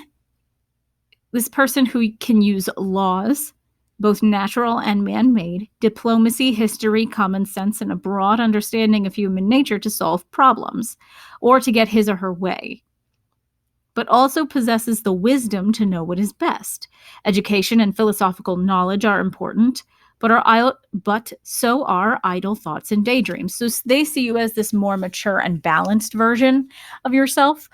who can use laws, both natural and man-made, diplomacy, history, common sense, and a broad understanding of human nature to solve problems, or to get his or her way, but also possesses the wisdom to know what is best. Education and philosophical knowledge are important, but so are idle thoughts and daydreams. So they see you as this more mature and balanced version of yourself.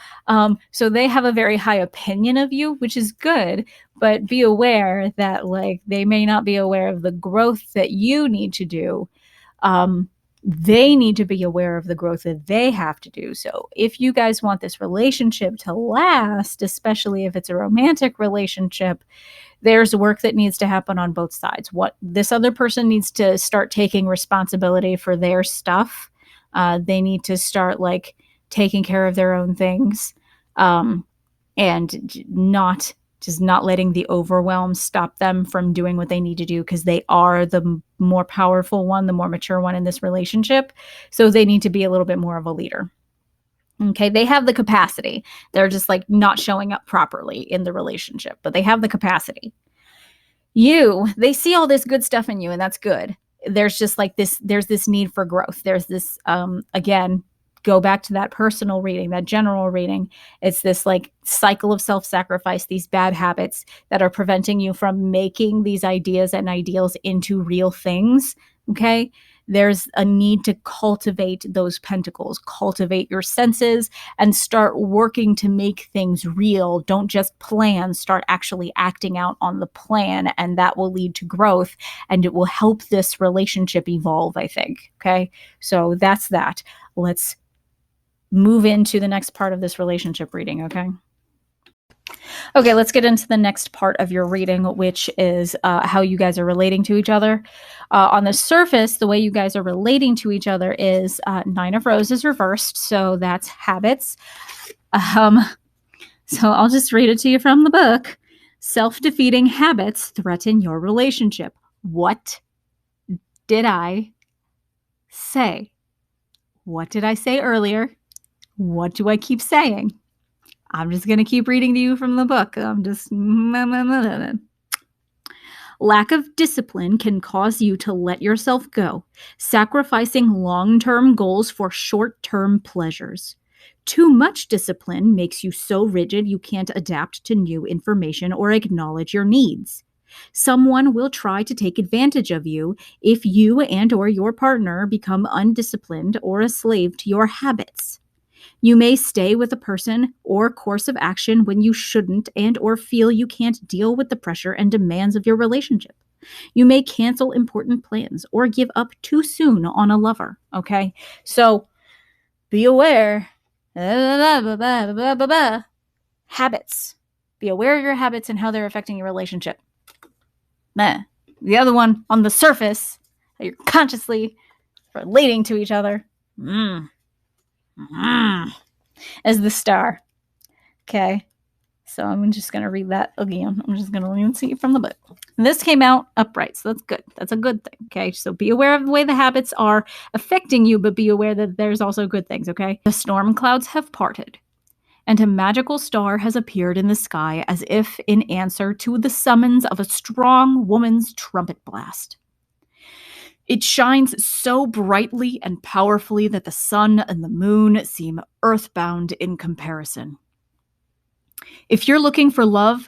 So they have a very high opinion of you, which is good, but be aware that, like, they may not be aware of the growth that you need to do. They need to be aware of the growth that they have to do. So if you guys want this relationship to last, especially if it's a romantic relationship, there's work that needs to happen on both sides. What this other person needs to start taking responsibility for their stuff. They need to start, like, taking care of their own things, and not letting the overwhelm stop them from doing what they need to do, because they are the more powerful one, the more mature one in this relationship. So they need to be a little bit more of a leader. Okay, they have the capacity. They're just, like, not showing up properly in the relationship, but they have the capacity. They see all this good stuff in you, and that's good. There's just, like, there's this need for growth. There's this, again, go back to that personal reading, that general reading. It's this, like, cycle of self-sacrifice, these bad habits that are preventing you from making these ideas and ideals into real things. Okay. There's a need to cultivate those pentacles, cultivate your senses, and start working to make things real. Don't just plan, start actually acting out on the plan, and that will lead to growth, and it will help this relationship evolve, I think. Okay. So that's that. Let's move into the next part of this relationship reading. Okay, let's get into the next part of your reading, which is how you guys are relating to each other. On the surface, the way you guys are relating to each other is Nine of Roses reversed, so that's habits. So I'll just read it to you from the book. Self-defeating habits threaten your relationship. What did I say? What did I say earlier? What do I keep saying? I'm just going to keep reading to you from the book. Lack of discipline can cause you to let yourself go, sacrificing long-term goals for short-term pleasures. Too much discipline makes you so rigid you can't adapt to new information or acknowledge your needs. Someone will try to take advantage of you if you and/or your partner become undisciplined or a slave to your habits. You may stay with a person or course of action when you shouldn't and/or feel you can't deal with the pressure and demands of your relationship. You may cancel important plans or give up too soon on a lover. Okay? So be aware. Habits. Be aware of your habits and how they're affecting your relationship. The other one, on the surface, that you're consciously relating to each other. As the Star. Okay. So I'm just going to read that again. I'm just going to read it from the book. And this came out upright, so that's good. That's a good thing. Okay. So be aware of the way the habits are affecting you, but be aware that there's also good things. Okay. The storm clouds have parted, and a magical star has appeared in the sky as if in answer to the summons of a strong woman's trumpet blast. It shines so brightly and powerfully that the sun and the moon seem earthbound in comparison. If you're looking for love,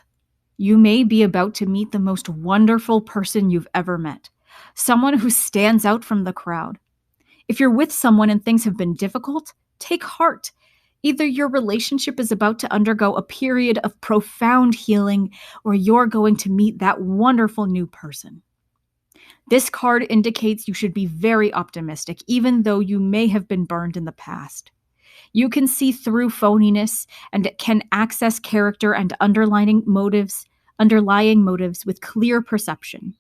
you may be about to meet the most wonderful person you've ever met, someone who stands out from the crowd. If you're with someone and things have been difficult, take heart. Either your relationship is about to undergo a period of profound healing, or you're going to meet that wonderful new person. This card indicates you should be very optimistic, even though you may have been burned in the past. You can see through phoniness and can access character and underlying motives with clear perception.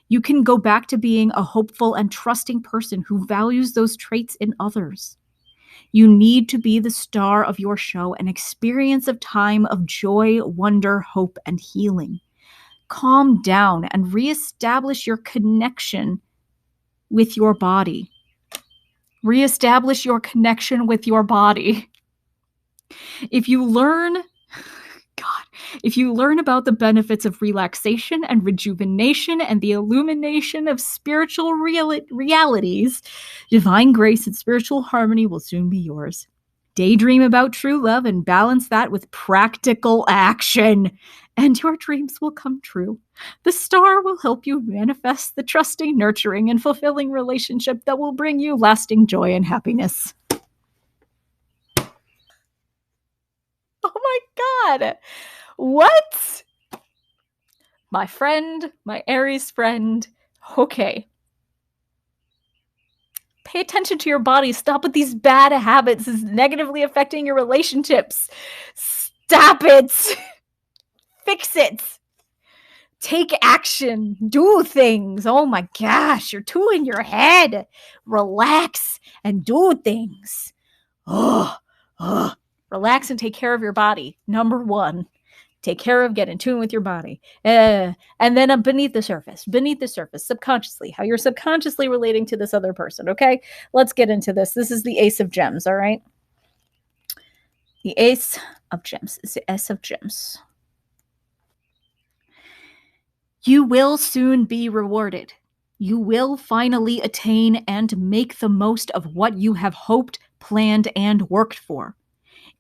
You can go back to being a hopeful and trusting person who values those traits in others. You need to be the star of your show and experience a time of joy, wonder, hope, and healing. Calm down and reestablish your connection with your body. Reestablish your connection with your body. If you learn about the benefits of relaxation and rejuvenation and the illumination of spiritual realities, divine grace and spiritual harmony will soon be yours. Daydream about true love and balance that with practical action, and your dreams will come true. The star will help you manifest the trusting, nurturing, and fulfilling relationship that will bring you lasting joy and happiness. Oh my God. What? My friend, my Aries friend. Okay. Pay attention to your body. Stop with these bad habits. This is negatively affecting your relationships. Stop it. Fix it. Take action. Do things. Oh my gosh, you're too in your head. Relax and do things. Relax and take care of your body. Number one. Take care of, get in tune with your body. And then beneath the surface, subconsciously, how you're subconsciously relating to this other person, okay? Let's get into this. This is the Ace of Gems, all right? The Ace of Gems is the S of Gems. You will soon be rewarded. You will finally attain and make the most of what you have hoped, planned, and worked for.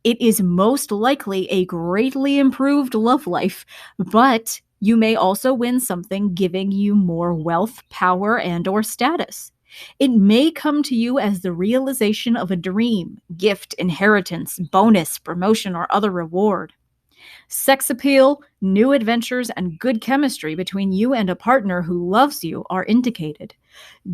It is most likely a greatly improved love life, but you may also win something giving you more wealth, power, and/or status. It may come to you as the realization of a dream, gift, inheritance, bonus, promotion, or other reward. Sex appeal, new adventures, and good chemistry between you and a partner who loves you are indicated.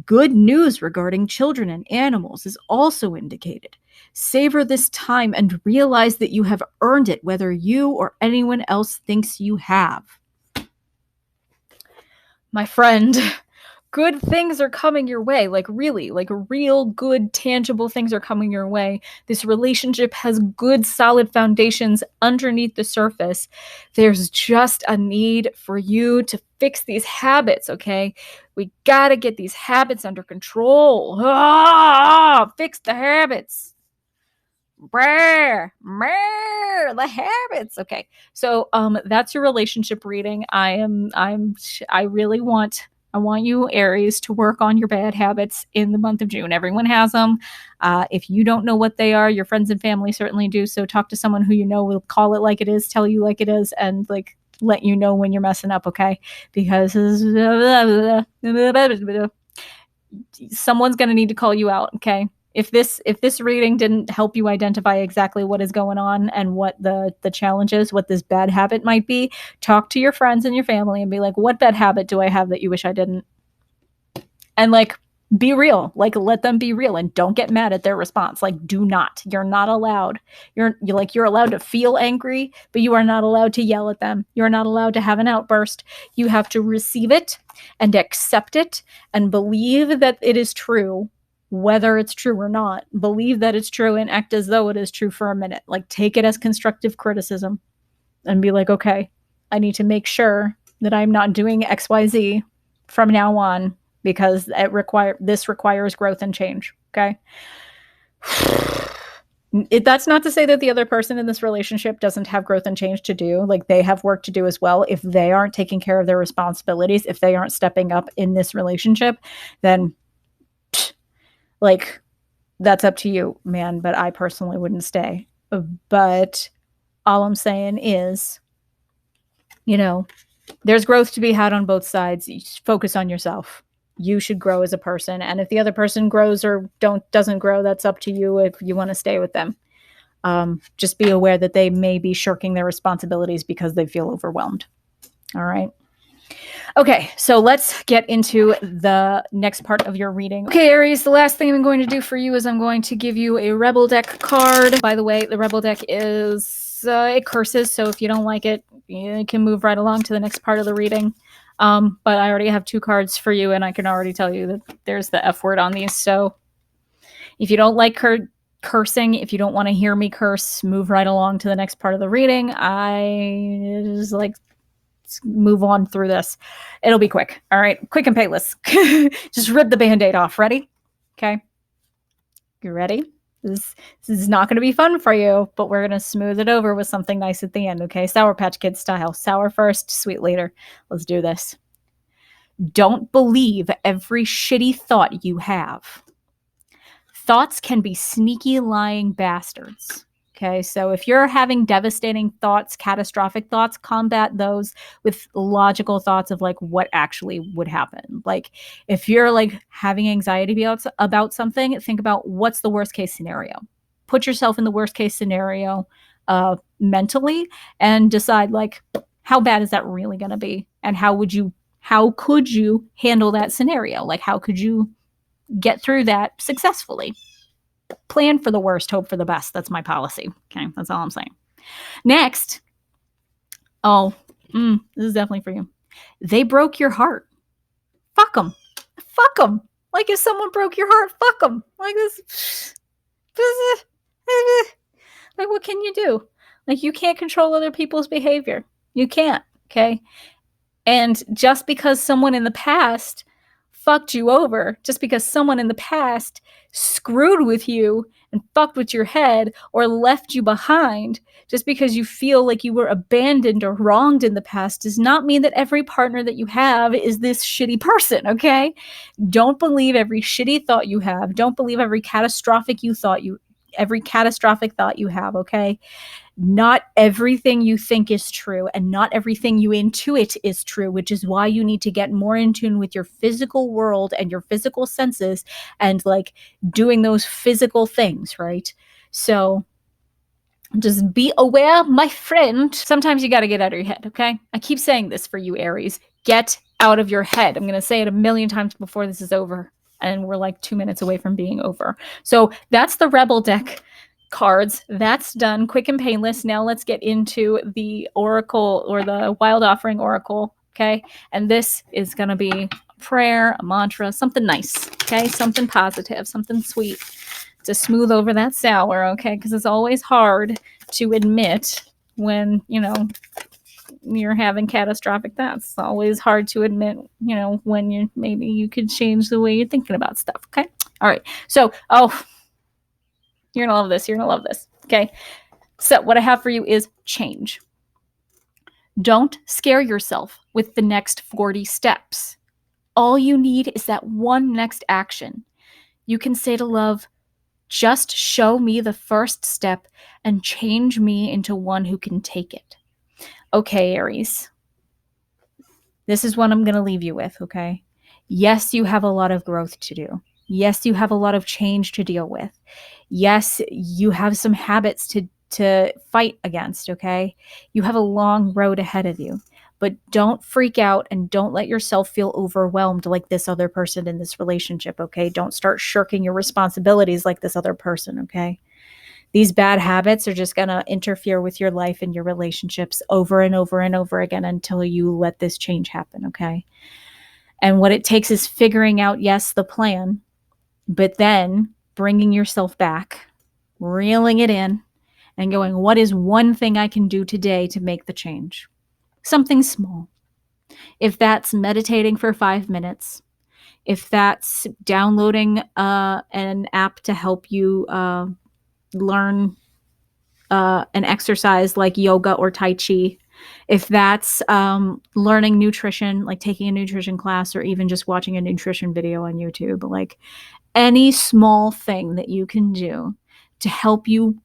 Good news regarding children and animals is also indicated. Savor this time and realize that you have earned it, whether you or anyone else thinks you have. My friend, good things are coming your way. Like really, like real good, tangible things are coming your way. This relationship has good, solid foundations underneath the surface. There's just a need for you to fix these habits, okay? We gotta get these habits under control. Fix the habits. The habits. Okay. So that's your relationship reading. I want you, Aries, to work on your bad habits in the month of June. Everyone has them. If you don't know what they are, your friends and family certainly do. So talk to someone who you know will call it like it is, tell you like it is, and like let you know when you're messing up, okay? Because someone's going to need to call you out, okay? If this reading didn't help you identify exactly what is going on and what the challenge is, what this bad habit might be, talk to your friends and your family and be like, what bad habit do I have that you wish I didn't? And like, be real. Like, let them be real and don't get mad at their response. Like, do not. You're not allowed. You're allowed to feel angry, but you are not allowed to yell at them. You're not allowed to have an outburst. You have to receive it and accept it and believe that it is true. Whether it's true or not, believe that it's true and act as though it is true for a minute. Like, take it as constructive criticism and be like, okay, I need to make sure that I'm not doing XYZ from now on because this requires growth and change. Okay. That's not to say that the other person in this relationship doesn't have growth and change to do. Like, they have work to do as well. If they aren't taking care of their responsibilities, if they aren't stepping up in this relationship, then like, that's up to you, man, but I personally wouldn't stay. But all I'm saying is, there's growth to be had on both sides. You focus on yourself. You should grow as a person. And if the other person grows or doesn't grow, that's up to you if you want to stay with them. Just be aware that they may be shirking their responsibilities because they feel overwhelmed. All right. Okay, so let's get into the next part of your reading. Okay, Aries, the last thing I'm going to do for you is I'm going to give you a Rebel deck card. By the way, the Rebel deck it curses, so if you don't like it, you can move right along to the next part of the reading. But I already have 2 cards for you, and I can already tell you that there's the F word on these, so if you don't like cursing, if you don't want to hear me curse, move right along to the next part of the reading. I just move on through this. It'll be quick. All right. Quick and painless. Just rip the Band-Aid off. Ready? Okay. You ready? This is not going to be fun for you, but we're going to smooth it over with something nice at the end. Okay. Sour Patch Kid style. Sour first, sweet later. Let's do this. Don't believe every shitty thought you have. Thoughts can be sneaky, lying bastards. Okay, so if you're having devastating thoughts, catastrophic thoughts, combat those with logical thoughts of like what actually would happen. Like if you're like having anxiety about something, think about what's the worst case scenario. Put yourself in the worst case scenario mentally and decide like how bad is that really going to be, and how could you handle that scenario? Like how could you get through that successfully? Plan for the worst, hope for the best. That's my policy. Okay, that's all I'm saying. Next, this is definitely for you. They broke your heart. Fuck them. Fuck them. Like if someone broke your heart, fuck them. Like this. Like what can you do? Like you can't control other people's behavior. You can't. Okay. And just because someone in the past fucked you over, just because someone in the past screwed with you and fucked with your head or left you behind, just because you feel like you were abandoned or wronged in the past, does not mean that every partner that you have is this shitty person, okay? Don't believe every shitty thought you have. Don't believe every catastrophic thought you have, okay? Not everything you think is true, and not everything you intuit is true, which is why you need to get more in tune with your physical world and your physical senses and like doing those physical things, right? So just be aware, my friend. Sometimes you got to get out of your head, okay? I keep saying this for you, Aries. Get out of your head. I'm going to say it 1,000,000 times before this is over, and we're like 2 minutes away from being over. So that's the Rebel deck cards. That's done. Quick and painless. Now let's get into the Oracle or the Wild Offering Oracle. Okay. And this is going to be a prayer, a mantra, something nice. Okay. Something positive, something sweet to smooth over that sour. Okay. Because it's always hard to admit when, you're having catastrophic thoughts. It's always hard to admit, when maybe you could change the way you're thinking about stuff. Okay. All right. So, you're going to love this. You're going to love this. Okay. So what I have for you is change. Don't scare yourself with the next 40 steps. All you need is that one next action. You can say to love, just show me the first step and change me into one who can take it. Okay, Aries. This is what I'm going to leave you with, okay? Yes, you have a lot of growth to do. Yes, you have a lot of change to deal with. Yes, you have some habits to fight against, okay? You have a long road ahead of you, but don't freak out and don't let yourself feel overwhelmed like this other person in this relationship, okay? Don't start shirking your responsibilities like this other person, okay? These bad habits are just going to interfere with your life and your relationships over and over and over again until you let this change happen, okay? And what it takes is figuring out, yes, the plan, but then bringing yourself back, reeling it in, and going, what is one thing I can do today to make the change? Something small. If that's meditating for 5 minutes, if that's downloading an app to help you learn an exercise like yoga or Tai Chi, if that's learning nutrition, like taking a nutrition class or even just watching a nutrition video on YouTube, like any small thing that you can do to help you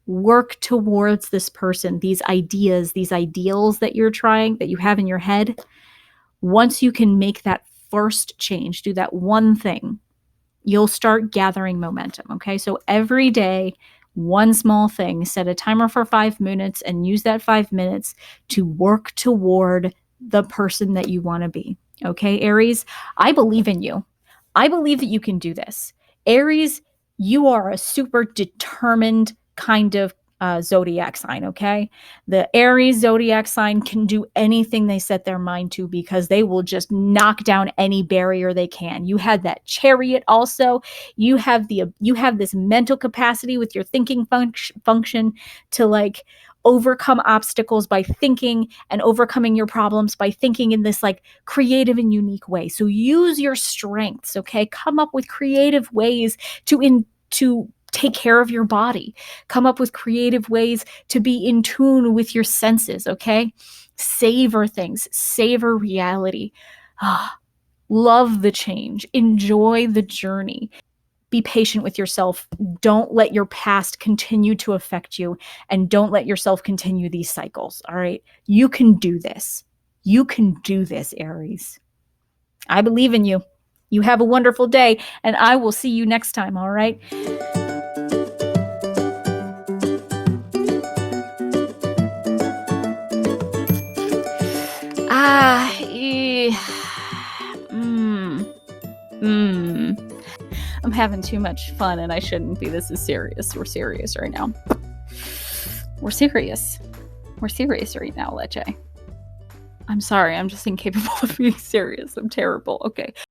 Work towards this person, these ideas, these ideals that you're trying, that you have in your head. Once you can make that first change, do that one thing, you'll start gathering momentum. Okay. So every day, one small thing, set a timer for 5 minutes and use that 5 minutes to work toward the person that you want to be. Okay, Aries, I believe in you. I believe that you can do this. Aries, you are a super determined kind of zodiac sign, okay? The Aries zodiac sign can do anything they set their mind to because they will just knock down any barrier they can. You had that Chariot also. You have this mental capacity with your thinking function to like overcome obstacles by thinking and overcoming your problems by thinking in this like creative and unique way. So use your strengths, okay? Come up with creative ways to take care of your body. Come up with creative ways to be in tune with your senses, okay? Savor things, savor reality. Love the change, enjoy the journey. Be patient with yourself. Don't let your past continue to affect you, and don't let yourself continue these cycles, all right? You can do this. You can do this, Aries. I believe in you. You have a wonderful day, and I will see you next time, all right? Ah, I'm having too much fun and I shouldn't be. This is serious. We're serious right now. We're serious. We're serious right now, Leche. I'm sorry. I'm just incapable of being serious. I'm terrible. Okay.